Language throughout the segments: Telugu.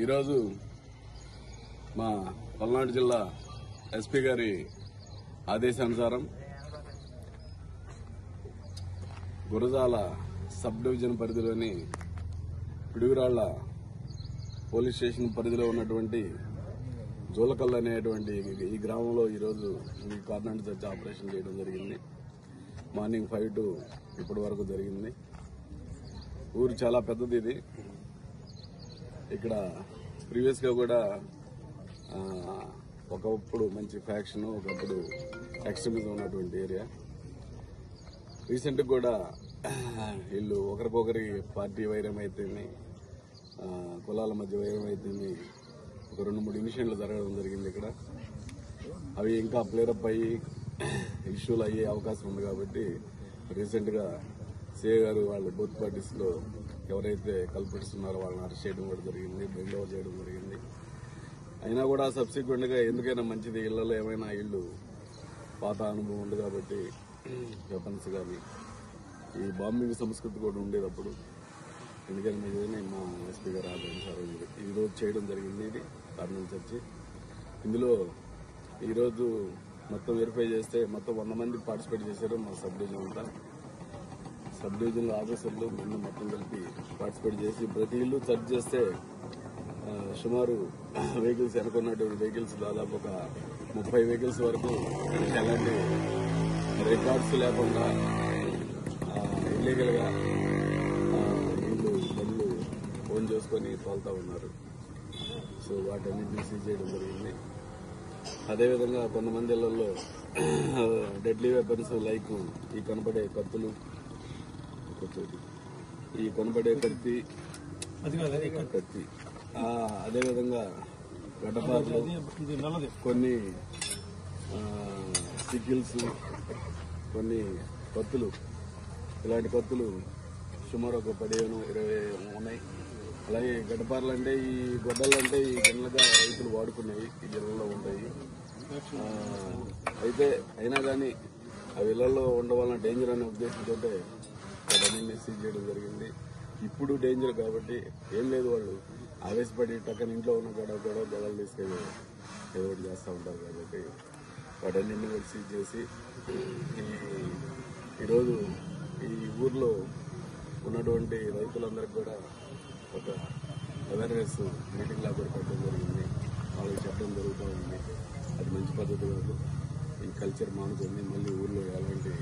ఈరోజు మా పల్నాడు జిల్లా ఎస్పీ గారి ఆదేశానుసారం గురజాల సబ్ డివిజన్ పరిధిలోని పిడుగురాళ్ల పోలీస్ స్టేషన్ పరిధిలో ఉన్నటువంటి జోలకల్ అనేటువంటి ఈ గ్రామంలో ఈరోజు ఈ కార్నర్ సెర్చ్ ఆపరేషన్ చేయడం జరిగింది. మార్నింగ్ 5 to ఇప్పటి వరకు జరిగింది. ఊరు చాలా పెద్దది. ఇది ఇక్కడ ప్రీవియస్ గా కూడా ఒకప్పుడు మంచి ఫ్యాక్షన్, ఒకప్పుడు ఎక్స్ట్రీమిజం ఉన్నటువంటి ఏరియా. రీసెంట్ కూడా వీళ్ళు ఒకరికొకరి పార్టీ వైరం అయితేనే, కులాల మధ్య వైరం అయితేనే ఒక 2-3 ఇన్సిడెంట్లు జరగడం జరిగింది. ఇక్కడ అవి ఇంకా ప్లేరప్ అయ్యి ఇష్యూలు అయ్యే అవకాశం ఉంది. కాబట్టి రీసెంట్ గా సిఐ గారు వాళ్ళు బోత్ పార్టీస్ లో ఎవరైతే కల్పిట్స్ ఉన్నారో వాళ్ళని అరెస్ట్ చేయడం కూడా జరిగింది, బెయిల్ ఓవర్ చేయడం జరిగింది. అయినా కూడా సబ్సిక్వెంట్ గా ఎందుకైనా మంచిది, ఇళ్లలో ఏమైనా ఇళ్లు పాత అనుభవం ఉంది కాబట్టి వెపన్స్ కానీ ఈ బాంబింగ్ సంస్కృతి కూడా ఉండేటప్పుడు ఎందుకైనా మంచిదని మా ఎస్పీ గారు ఆదేశారు ఈరోజు చేయడం జరిగింది. ఇది కార్నర్ సెర్చ్. ఇందులో ఈరోజు మొత్తం వెరిఫై చేస్తే మొత్తం 100 మంది పార్టిసిపేట్ చేశారు. మా సబ్ డివిజన్ అంతా, సబ్ డివిజన్ ఆఫీసర్లు మొత్తం కలిపి పార్టిసిపేట్ చేసి ప్రతి ఇల్లు సెర్చ్ చేస్తే సుమారు వెహికల్స్ వెనుకున్నటువంటి వెహికల్స్ దాదాపు ఒక 30 వెహికల్స్ వరకు ఎలాంటి రికార్డ్స్ లేకుండా ఇల్లీగల్ గా ఇల్లు బండ్లు ఓన్ చేసుకుని తోలుతా ఉన్నారు. సో వాటన్నిటిని సీజ్ చేయడం జరిగింది. అదేవిధంగా కొంతమంది ఇళ్లలో డెడ్లీ వెపన్స్ లైక్ ఈ కనపడే కత్తులు, ఈ కనపడే కత్తి, అదేవిధంగా గడ్డపార్లు, కొన్ని సికిల్స్, కొన్ని కత్తులు, ఇలాంటి కత్తులు సుమారు ఒక 15-20 ఉన్నాయి. అలాగే గడ్డపార్లు అంటే ఈ గొడ్డలు అంటే ఈ గిన్నెలుగా రైతులు వాడుకునేవి ఈ జిల్లాలో ఉంటాయి. అయితే అయినా కానీ అవి ఇళ్లలో ఉండవలన డేంజర్ అనే ఉద్దేశంతో వాటన్నింటినీ సీజ్ చేయడం జరిగింది. ఇప్పుడు డేంజర్ కాబట్టి ఏం లేదు, వాళ్ళు ఆవేశపడి టక్కన ఇంట్లో ఉన్న గొడవలు తీసుకెళ్ళి ఏదో ఒకటి చేస్తూ ఉంటారు. కాబట్టి వాటన్నింటినీ కూడా సీజ్ చేసి ఈరోజు ఈ ఊర్లో ఉన్నటువంటి రైతులందరికీ కూడా ఒక అవేర్నెస్ మీటింగ్ లా కూడా పెట్టడం జరిగింది. వాళ్ళకి చెప్పడం జరుగుతూ ఉంది. అది మంచి పద్ధతి కాదు. ఈ కల్చర్ మానుకొని మళ్ళీ ఊర్లో ఎలాంటి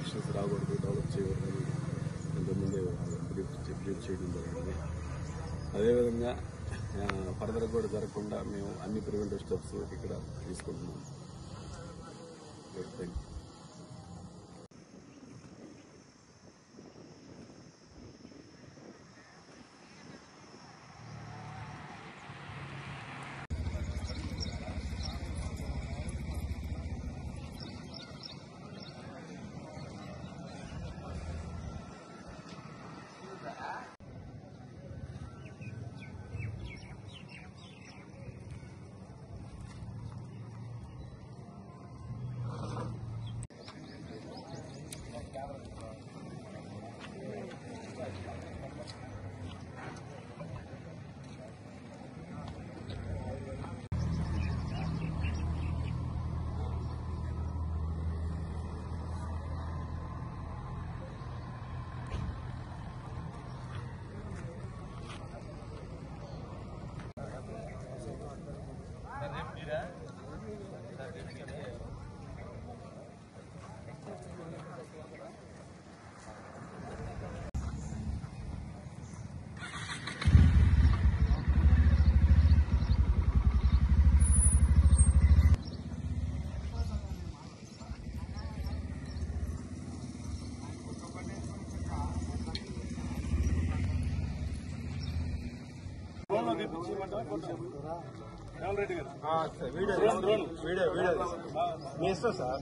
ఇష్యూస్ రాకూడదు, డెవలప్ చేయకూడదని ఎంతోమంది బ్రీఫ్ చేయడం జరిగింది. అదేవిధంగా ఫర్దర్ కూడా జరగకుండా మేము అన్ని ప్రివెంటివ్ స్టెప్స్ ఇక్కడ తీసుకుంటున్నాం. Thank you. రెడ్డి గారు వీడియో మీ ఇష్టం సార్.